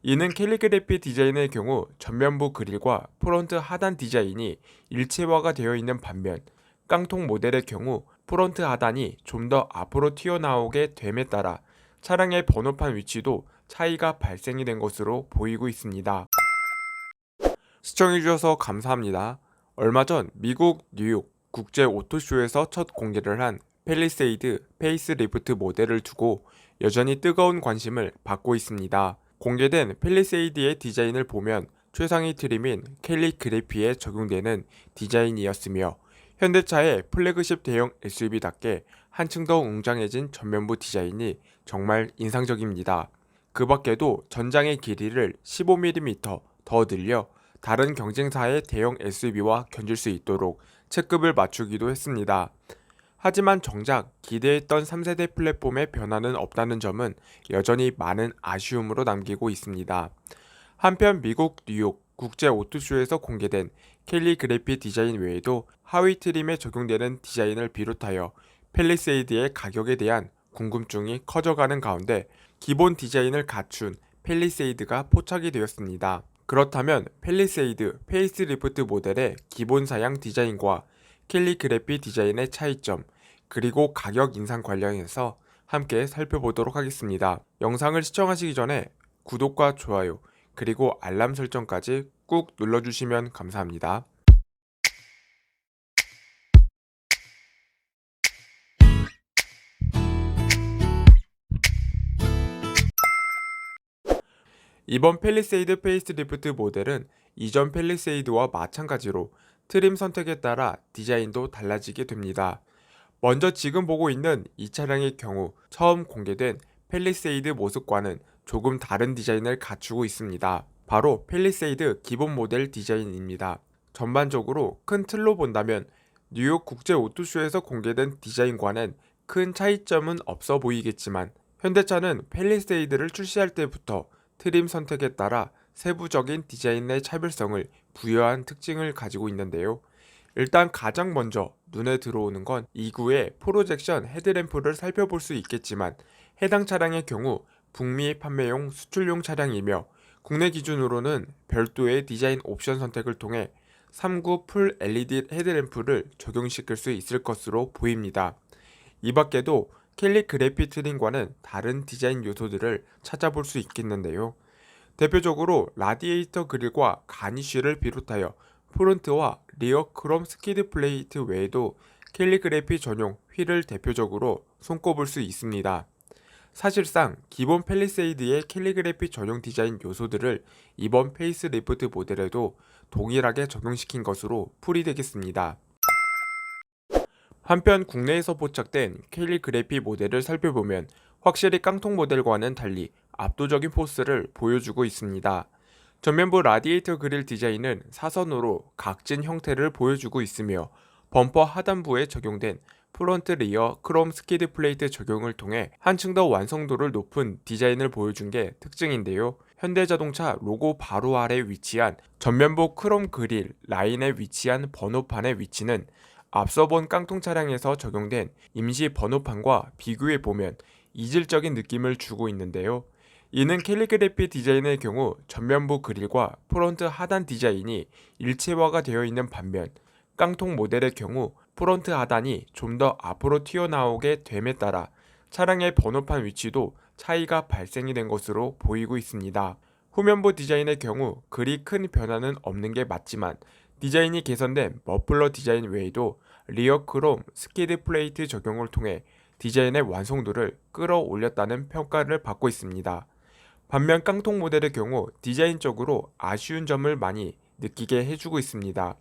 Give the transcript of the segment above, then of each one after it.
이는 캘리그래피 디자인의 경우 전면부 그릴과 프론트 하단 디자인이 일체화가 되어 있는 반면 깡통 모델의 경우 프론트 하단이 좀 더 앞으로 튀어나오게 됨에 따라 차량의 번호판 위치도 차이가 발생이 된 것으로 보이고 있습니다. 시청해주셔서 감사합니다. 얼마 전 미국 뉴욕 국제 오토쇼에서 첫 공개를 한 팰리세이드 페이스리프트 모델을 두고 여전히 뜨거운 관심을 받고 있습니다. 공개된 팰리세이드의 디자인을 보면 최상위 트림인 캘리그래피에 적용되는 디자인이었으며 현대차의 플래그십 대형 SUV답게 한층 더 웅장해진 전면부 디자인이 정말 인상적입니다. 그 밖에도 전장의 길이를 15mm 더 늘려 다른 경쟁사의 대형 SUV와 견줄 수 있도록 체급을 맞추기도 했습니다. 하지만 정작 기대했던 3세대 플랫폼의 변화는 없다는 점은 여전히 많은 아쉬움으로 남기고 있습니다. 한편 미국 뉴욕 국제 오토쇼에서 공개된 캘리그래피 디자인 외에도 하위 트림에 적용되는 디자인을 비롯하여 팰리세이드의 가격에 대한 궁금증이 커져가는 가운데 기본 디자인을 갖춘 팰리세이드가 포착이 되었습니다. 그렇다면 팰리세이드 페이스리프트 모델의 기본 사양 디자인과 캘리그래피 디자인의 차이점, 그리고 가격 인상 관련해서 함께 살펴보도록 하겠습니다. 영상을 시청하시기 전에 구독과 좋아요, 그리고 알람 설정까지 꾹 눌러주시면 감사합니다. 이번 팰리세이드 페이스리프트 모델은 이전 팰리세이드와 마찬가지로 트림 선택에 따라 디자인도 달라지게 됩니다. 먼저 지금 보고 있는 이 차량의 경우 처음 공개된 팰리세이드 모습과는 조금 다른 디자인을 갖추고 있습니다. 바로 팰리세이드 기본 모델 디자인입니다. 전반적으로 큰 틀로 본다면 뉴욕 국제 오토쇼에서 공개된 디자인과는 큰 차이점은 없어 보이겠지만 현대차는 팰리세이드를 출시할 때부터 트림 선택에 따라 세부적인 디자인의 차별성을 부여한 특징을 가지고 있는데요. 일단 가장 먼저 눈에 들어오는 건 2구의 프로젝션 헤드램프를 살펴볼 수 있겠지만 해당 차량의 경우 북미 판매용 수출용 차량이며 국내 기준으로는 별도의 디자인 옵션 선택을 통해 3구 풀 LED 헤드램프를 적용시킬 수 있을 것으로 보입니다. 이 밖에도 캘리그래피 트림과는 다른 디자인 요소들을 찾아볼 수 있겠는데요. 대표적으로 라디에이터 그릴과 가니쉬를 비롯하여 프론트와 리어 크롬 스키드 플레이트 외에도 캘리그래피 전용 휠을 대표적으로 손꼽을 수 있습니다. 사실상 기본 팰리세이드의 캘리그래피 전용 디자인 요소들을 이번 페이스리프트 모델에도 동일하게 적용시킨 것으로 풀이되겠습니다. 한편 국내에서 포착된 캘리그래피 모델을 살펴보면 확실히 깡통 모델과는 달리 압도적인 포스를 보여주고 있습니다. 전면부 라디에이터 그릴 디자인은 사선으로 각진 형태를 보여주고 있으며 범퍼 하단부에 적용된 프론트 리어 크롬 스키드 플레이트 적용을 통해 한층 더 완성도를 높은 디자인을 보여준 게 특징인데요. 현대자동차 로고 바로 아래 위치한 전면부 크롬 그릴 라인에 위치한 번호판의 위치는 앞서 본 깡통 차량에서 적용된 임시 번호판과 비교해보면 이질적인 느낌을 주고 있는데요. 이는 캘리그래피 디자인의 경우 전면부 그릴과 프론트 하단 디자인이 일체화가 되어 있는 반면 깡통 모델의 경우 프론트 하단이 좀 더 앞으로 튀어나오게 됨에 따라 차량의 번호판 위치도 차이가 발생이 된 것으로 보이고 있습니다. 후면부 디자인의 경우 그리 큰 변화는 없는 게 맞지만 디자인이 개선된 머플러 디자인 외에도 리어 크롬 스키드 플레이트 적용을 통해 디자인의 완성도를 끌어올렸다는 평가를 받고 있습니다. 반면 깡통 모델의 경우 디자인적으로 아쉬운 점을 많이 느끼게 해주고 있습니다.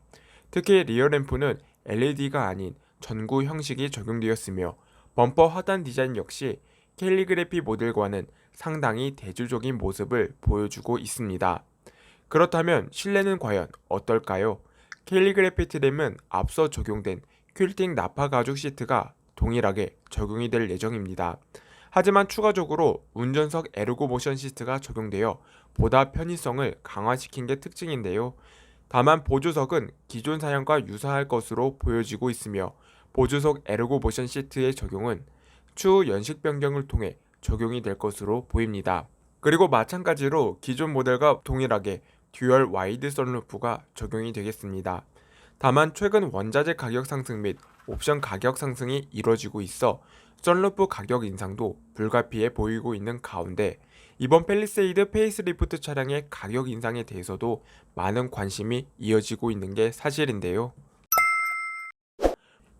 특히 리어 램프는 LED가 아닌 전구 형식이 적용되었으며 범퍼 하단 디자인 역시 캘리그래피 모델과는 상당히 대조적인 모습을 보여주고 있습니다. 그렇다면 실내는 과연 어떨까요? 캘리그래피 트림은 앞서 적용된 퀼팅 나파 가죽 시트가 동일하게 적용이 될 예정입니다. 하지만 추가적으로 운전석 에르고 모션 시트가 적용되어 보다 편의성을 강화시킨 게 특징인데요. 다만 보조석은 기존 사양과 유사할 것으로 보여지고 있으며 보조석 에르고 모션 시트의 적용은 추후 연식 변경을 통해 적용이 될 것으로 보입니다. 그리고 마찬가지로 기존 모델과 동일하게 듀얼 와이드 선루프가 적용이 되겠습니다. 다만 최근 원자재 가격 상승 및 옵션 가격 상승이 이뤄지고 있어 선루프 가격 인상도 불가피해 보이고 있는 가운데 이번 팰리세이드 페이스리프트 차량의 가격 인상에 대해서도 많은 관심이 이어지고 있는 게 사실인데요.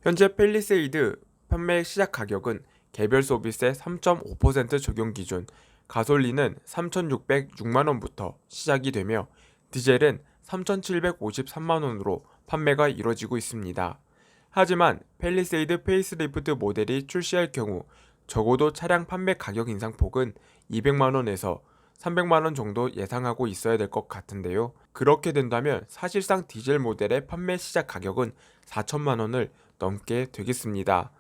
현재 팰리세이드 판매 시작 가격은 개별 소비세 3.5% 적용 기준 가솔린은 3,606만원부터 시작이 되며 디젤은 3,753만원으로 판매가 이뤄지고 있습니다. 하지만 팰리세이드 페이스리프트 모델이 출시할 경우 적어도 차량 판매 가격 인상폭은 200만원에서 300만원 정도 예상하고 있어야 될 것 같은데요. 그렇게 된다면 사실상 디젤 모델의 판매 시작 가격은 4천만원을 넘게 되겠습니다.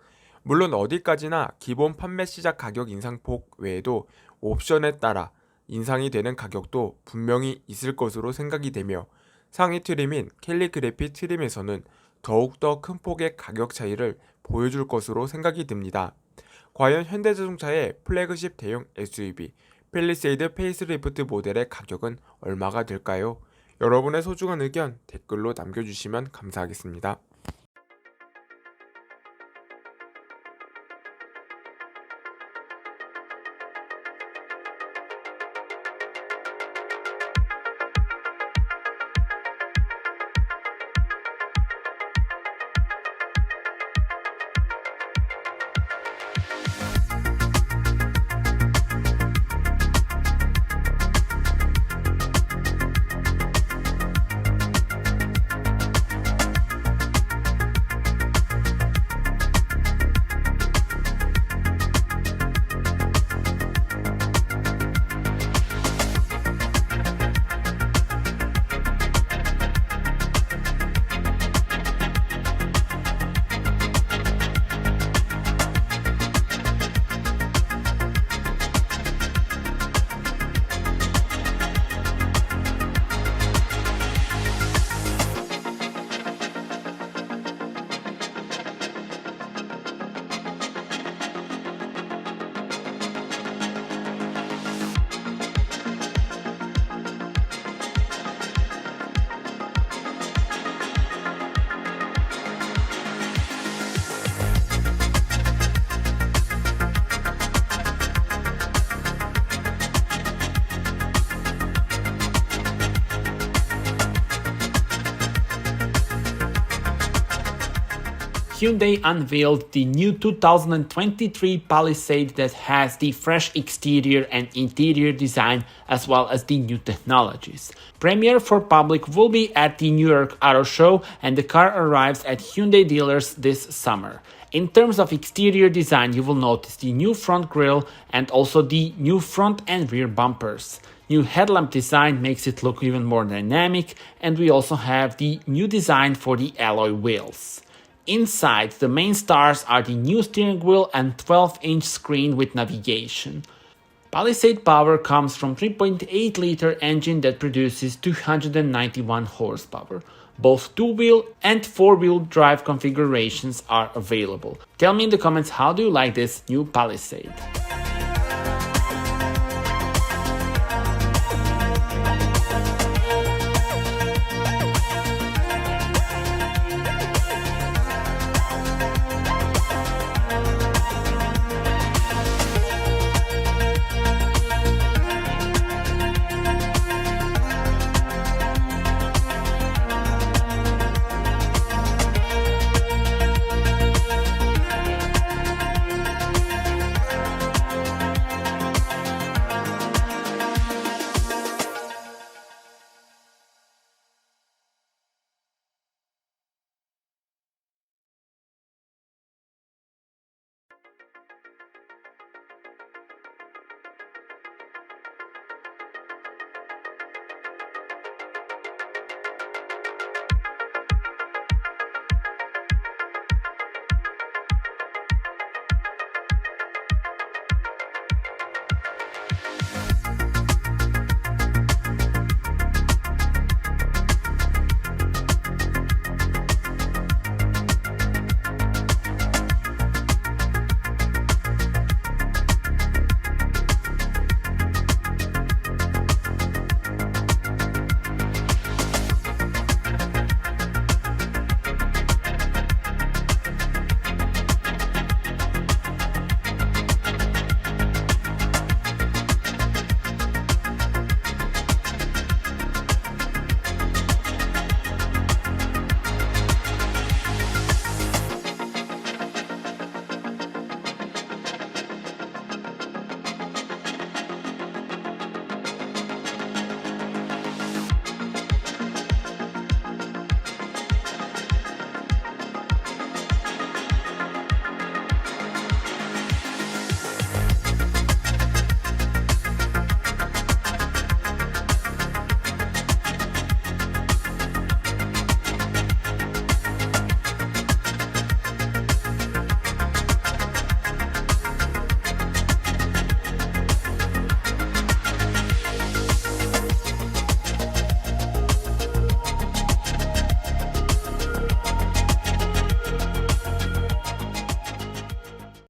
물론 어디까지나 기본 판매 시작 가격 인상폭 외에도 옵션에 따라 인상이 되는 가격도 분명히 있을 것으로 생각이 되며 상위 트림인 캘리그래피 트림에서는 더욱더 큰 폭의 가격 차이를 보여줄 것으로 생각이 듭니다. 과연 현대자동차의 플래그십 대형 SUV 팰리세이드 페이스리프트 모델의 가격은 얼마가 될까요? 여러분의 소중한 의견 댓글로 남겨주시면 감사하겠습니다. Hyundai unveiled the new 2023 Palisade that has the fresh exterior and interior design as well as the new technologies. Premiere for public will be at the New York Auto Show and the car arrives at Hyundai dealers this summer. In terms of exterior design, you will notice the new front grille and also the new front and rear bumpers. New headlamp design makes it look even more dynamic, and we also have the new design for the alloy wheels. Inside, the main stars are the new steering wheel and 12-inch screen with navigation. Palisade power comes from 3.8-liter engine that produces 291 horsepower. Both two-wheel and four-wheel drive configurations are available. Tell me in the comments, how do you like this new Palisade?